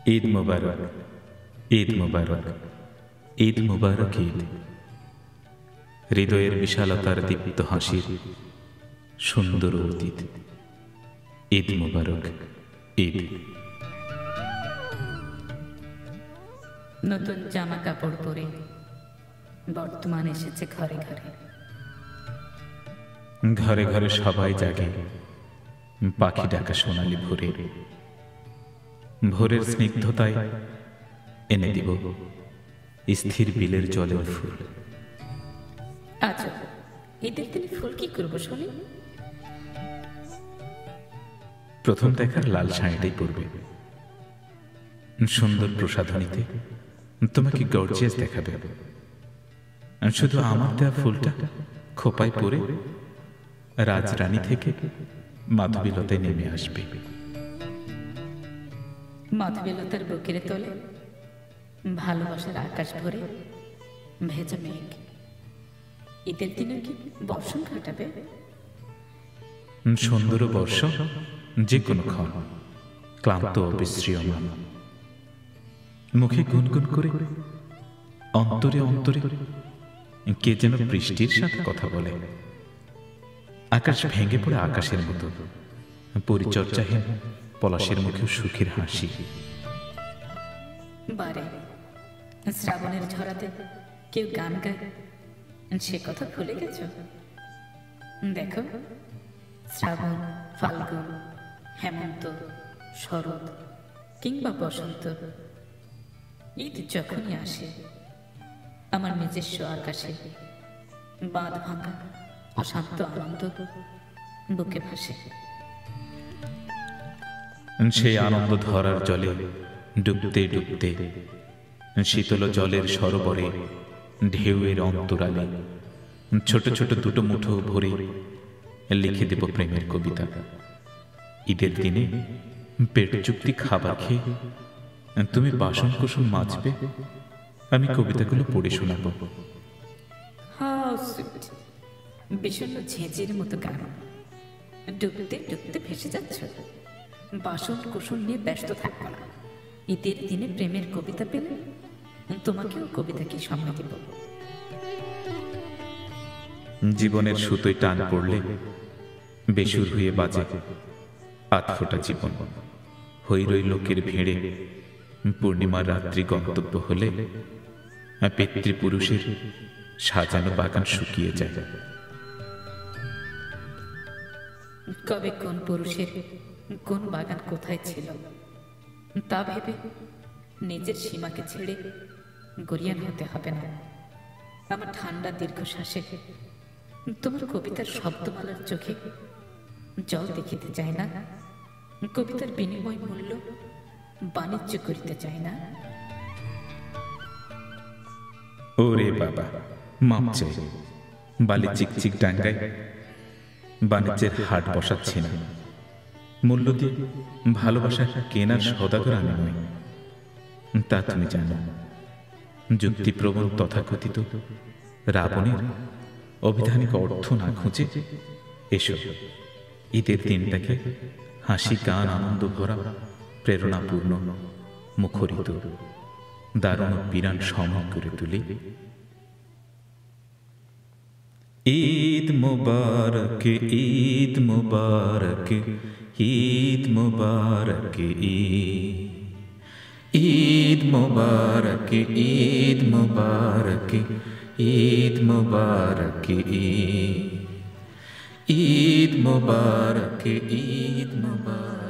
ঈদ মোবারক, ঈদ মোবারক, ঈদ মোবারক ঈদ। হৃদয়ের বিশালতার দীপ্ত হাসির সুন্দর অতীত। ঈদ মোবারক ঈদ। নতুন জামা কাপড় পরে বর্তমান এসেছে ঘরে ঘরে। ঘরে ঘরে সবাই জাগে, পাখি ডাকা সোনালি ভোরে। ভোরের স্নিগ্ধতায় এনে দিব স্থির বিলের জলের ফুল। আচ্ছা, ঈদের দিনে ফুল কি করবো শুনি? প্রথম দেখার লাল শাড়িটাই পরবে। সুন্দর প্রসাধনীতে তোমাকে গর্জিয়াস দেখাবে। শুধু আমার দেওয়া ফুলটা খোপায় পরে রাজরানী থেকে মাধবীলতায় নেমে আসবে। মাধবীলতার বুকের তোলে ভালোবাসার আকাশ ভরে ভেজা মেঘ। ঈদের দিনে কি বর্ষণ কাটাবে? সুন্দর বর্ষ যে কোনো ক্ষণ, ক্লান্ত অবিশ্রিয়মান, মুখে গুনগুন করে অন্তরে অন্তরে কে যেন বৃষ্টির সাথে কথা বলে। আকাশ ভেঙে পড়ে আকাশের মতো, পরিচর্যাহীন পলাশের মুখে সুখের হাসি। বারে শ্রাবণের ঝরাতে কেউ গান গায়, সে কথা ভুলে গেছ? দেখো, শ্রাবণ, ফাল্গুন, হেমন্ত, শরৎ কিংবা বসন্ত, ঈদ যখনই আসে আমার নিজস্ব আকাশে বাঁধ ভাঙা অশান্ত আনন্দ বুকে ভাসে। সেই আনন্দ ধরার জলে ডুবতে ডুবতে শীতল জলের সরোবরে ঢেউয়ের অন্তরালে ছোট ছোট দুটো মুঠো ভরে লিখে দেব প্রেমের কবিতা। ঈদের দিনে পেট চুক্তি খাবার খেয়ে তুমি বাসন কুসন মাজবে, আমি কবিতাগুলো পড়ে শোনাবো। বিষণ্ণ ঝেঁঝের মতো গান, ডুবতে ডুবতে ভেসে যাচ্ছ। বাসন কুসন নিয়ে ব্যস্ত থাকবো না। ঈদের দিনে প্রেমের কবিতা পেলে তোমাকেও কবিতা কি সঙ্গে দেব। জীবনের সুতোয় টান পড়লে বেসুর হয়ে বাজে আধফোটা জীবন। হৈরৈ লোকের ভিড়ে পূর্ণিমার রাত্রি গন্তব্য হলে পিতৃপুরুষের সাজানো বাগান শুকিয়ে যায়। কবে কোন পুরুষের কোন বাগান কোথায় ছিল তা ভেবে নিজের সীমাকে ছেড়ে গরিয়ান হতে হবে না। আমার ঠান্ডা দীর্ঘশ্বাসে তোমার কবিতার শব্দমালার চোখে জল দেখিতে চাই না। কবিতার বিনিময় মূল্য বাণিজ্য করিতে চাই না। ওরে বাবা, মাপ চাই। বালি চিকচিক ডাঙ্গায় বাণিজ্যের হাট বসাচ্ছি না। মূল্য দিয়ে ভালোবাসা কেনার সদাগর আমি নই, তা তুমি জানো। যুক্তিপ্রবণ তথাকথিত রাবণের অভিধানিক অর্থ না খুঁজে এসো ঈদের দিনটাকে হাসি গান আনন্দ ভরা প্রেরণাপূর্ণ মুখরিত দারুণ বিরান সময় করে তুলি। ঈদ মুবারক, ঈদ মুবারক, ঈদ মুবারক, ঈদ মুবারক, ঈদ মুবারক, ঈদ মুবারক, ঈদ মুবারক, ঈদ মুবারক।